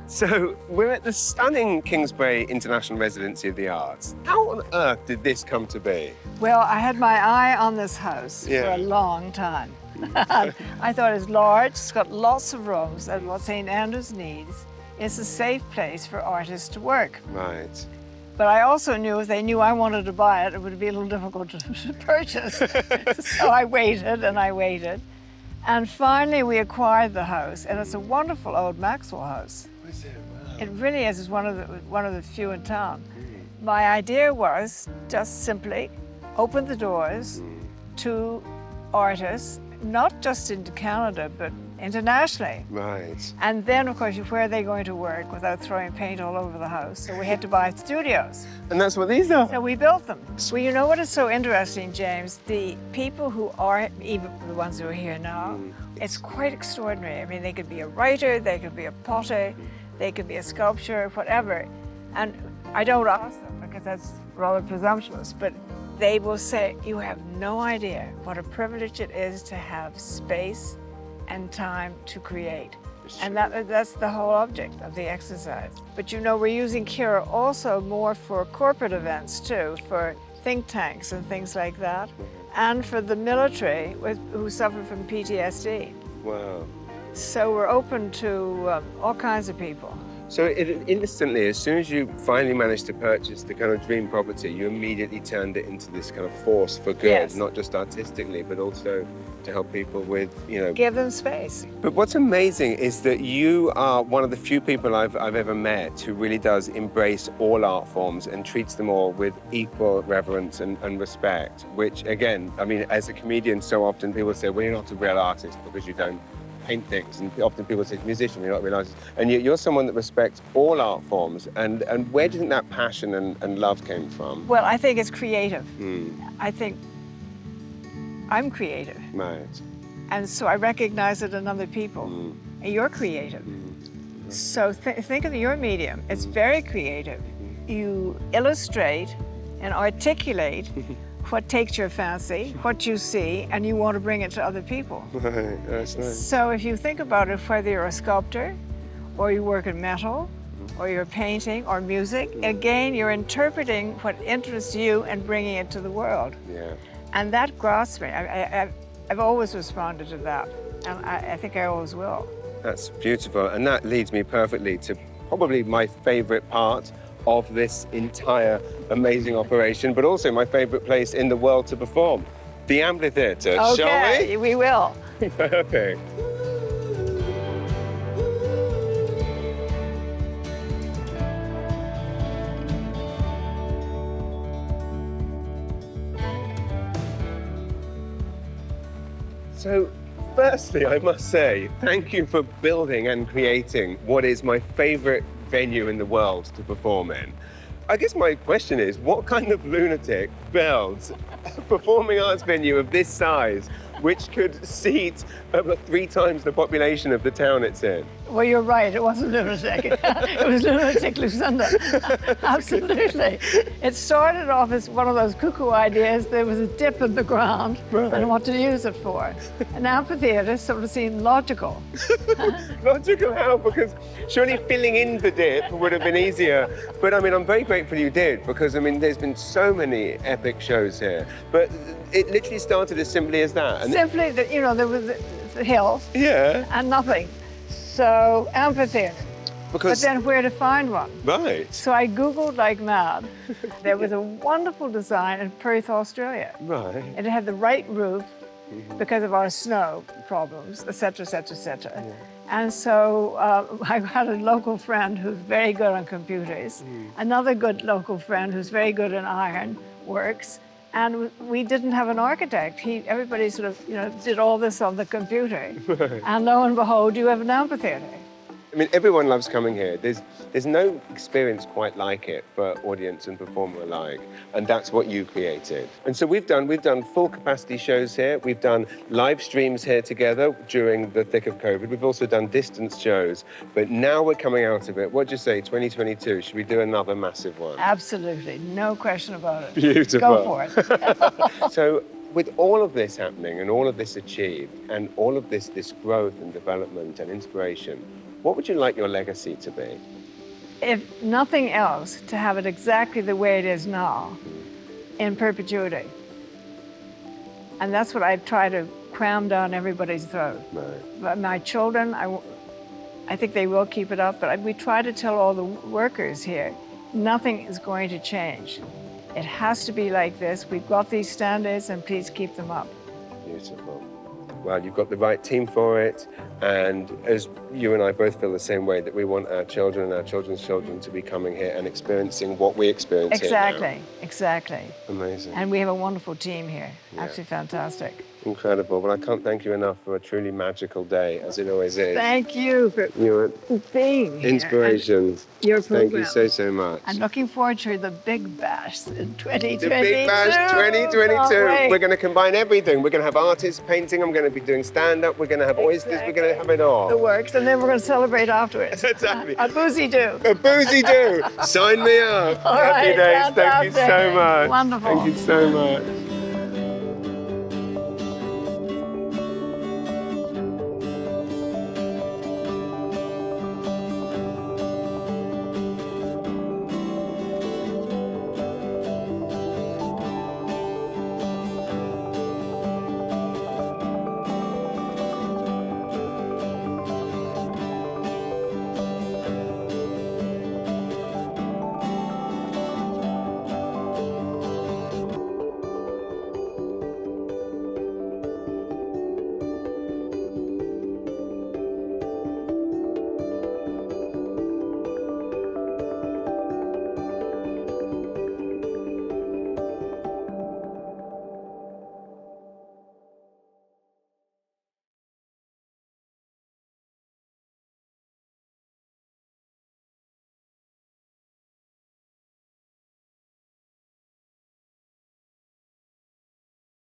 So we're at the stunning Kingsbrae International Residency of the Arts. How on earth did this come to be? Well, I had my eye on this house for a long time. I thought it's large, it's got lots of rooms, and what St. Andrews needs is a safe place for artists to work. Right. But I also knew if they knew I wanted to buy it, it would be a little difficult to purchase. So I waited and I waited. And finally we acquired the house, and it's a wonderful old Maxwell house. Is it? Wow. It really is. It's one of the few in town. My idea was just simply open the doors to artists, not just into Canada, but internationally. Right. And then, of course, where are they going to work without throwing paint all over the house? So we had to buy studios. And that's what these are? So we built them. Well, you know what is so interesting, James? The people who are, even the ones who are here now, it's quite extraordinary. I mean, they could be a writer, they could be a potter, they could be a sculptor, whatever. And I don't ask them because that's rather presumptuous, but they will say, you have no idea what a privilege it is to have space and time to create. And that's the whole object of the exercise. But you know, we're using Kira also more for corporate events too, for think tanks and things like that, and for the military who suffer from PTSD. Wow. So we're open to all kinds of people. So instantly, as soon as you finally managed to purchase the kind of dream property, you immediately turned it into this kind of force for good, not just artistically, but also to help people with, you know... Give them space. But what's amazing is that you are one of the few people I've ever met who really does embrace all art forms and treats them all with equal reverence and respect, which, again, I mean, as a comedian, so often people say, well, you're not a real artist because you don't paint things, and often people say, musician, you're not real artist. And you're someone that respects all art forms. And where do you think that passion and love came from? Well, I think it's creative. I think I'm creative. Right. And so I recognize it in other people. And you're creative. So think of your medium. It's very creative. You illustrate and articulate what takes your fancy, what you see, and you want to bring it to other people. Right, that's nice. So if you think about it, whether you're a sculptor, or you work in metal, or you're painting, or music, again, you're interpreting what interests you and bringing it to the world. Yeah. And that grasps me. I've always responded to that, and I think I always will. That's beautiful, and that leads me perfectly to probably my favorite part of this entire amazing operation, but also my favorite place in the world to perform, the Amphitheatre. Okay, shall we will. Perfect. So, firstly, I must say, thank you for building and creating what is my favorite venue in the world to perform in. I guess my question is, what kind of lunatic builds a performing arts venue of this size, which could seat about 3 times the population of the town it's in? Well, you're right, it wasn't lunatic. It was lunatic Lucinda. Absolutely. It started off as one of those cuckoo ideas. There was a dip in the ground and what to use it for. An amphitheatre sort of seemed logical. Logical how? Because surely filling in the dip would have been easier. But I mean, I'm very grateful you did, because I mean, there's been so many epic shows here. But it literally started as simply as that. And simply, you know, there was the hill and nothing. So, amphitheatre. But then where to find one? Right. So I Googled like mad. There was a wonderful design in Perth, Australia. Right. And it had the right roof because of our snow problems, et cetera, et cetera, et cetera. Yeah. And so I had a local friend who's very good on computers, another good local friend who's very good in iron works, and we didn't have an architect. Everybody sort of, you know, did all this on the computer. Right. And lo and behold, you have an amphitheatre. I mean, everyone loves coming here. There's no experience quite like it for audience and performer alike, and that's what you created. And so we've done full capacity shows here. We've done live streams here together during the thick of COVID. We've also done distance shows, but now we're coming out of it. What'd you say, 2022? Should we do another massive one? Absolutely, no question about it. Beautiful. Go for it. So, with all of this happening and all of this achieved and all of this growth and development and inspiration, What would you like your legacy to be? If nothing else, to have it exactly the way it is now, in perpetuity. And that's what I try to cram down everybody's throat. Right. But my children, I think they will keep it up, but we try to tell all the workers here, nothing is going to change. It has to be like this. We've got these standards, and please keep them up. Beautiful. Well, you've got the right team for it, and as you and I both feel the same way, that we want our children and our children's children to be coming here and experiencing what we experience here now. Exactly. Amazing. And we have a wonderful team here. Yeah. Absolutely fantastic. Incredible. Well, I can't thank you enough for a truly magical day, as it always is. Thank you for You're being here. inspiration. Your Thank program. you so much. I'm looking forward to the Big Bash in 2022. The Big Bash 2022. Can't We're going to combine everything. We're going to have artists painting. I'm going to be doing stand-up. We're going to have oysters. We're going to have it all. The works, and then we're going to celebrate afterwards. Exactly. A boozy do. A boozy do. Sign me up. All Happy right, days. Thank you so fantastic. much. Wonderful. Thank you so much.